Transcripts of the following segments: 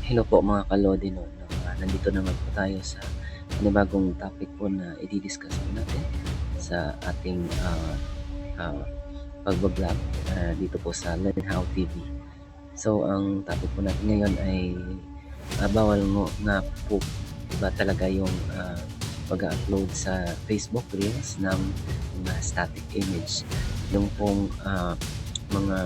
Hello po mga kalodi no. Nandito naman po tayo sa panibagong topic po na i-discuss po natin sa ating ah, pagbablog dito po sa Learn How TV. So ang topic po natin ngayon ay bawal nga po ba talaga yung pag-upload sa Facebook Reels ng mga static image. Yung pong mga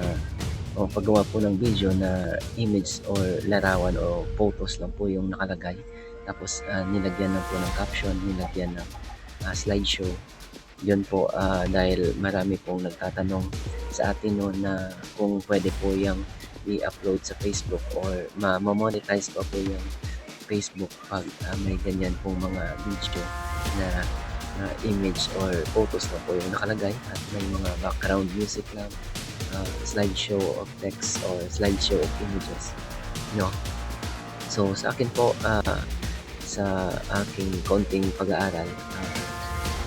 o paggawa po ng video na image or larawan o photos lang po yung nakalagay. Tapos nilagyan lang po ng caption, nilagyan ng slideshow. Yun po dahil marami pong nagtatanong sa atin no, na kung pwede po yung i-upload sa Facebook or ma-monetize pa po yung Facebook pag may ganyan pong mga video na image or photos na po yung nakalagay at may mga background music lang, slideshow of text or slideshow of images, no? So sa akin po, sa aking konting pag-aaral,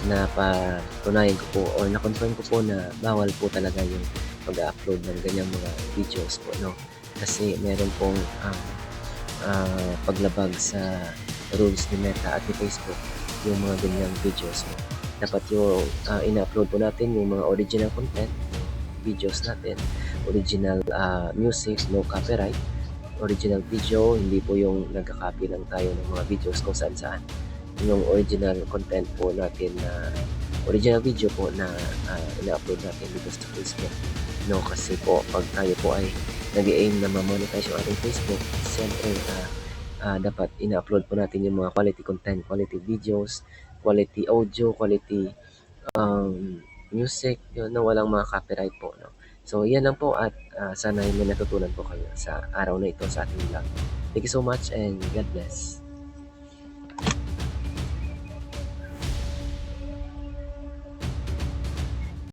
napatunayan ko po or na-confirm ko po na bawal po talaga yung pag-upload ng ganyang mga videos po, no? Kasi meron pong paglabag sa rules ni Meta at ni Facebook yung mga ganyang videos, no? Dapat yung ina-upload po natin yung mga original content, videos natin, original music, no copyright, original video, hindi po yung nagka-copy lang tayo ng mga videos kung saan saan. Yung original content po natin na original video po na ina-upload natin dito sa Facebook. No, kasi po pag tayo po ay nag-aim na ma-monetize yung ating Facebook, siyempre dapat ina-upload po natin yung mga quality content, quality videos, quality audio, quality music, yun, na walang mga copyright po, no? So, yan lang po at sana may natutunan po kayo sa araw na ito sa ating vlog. Thank you so much and God bless.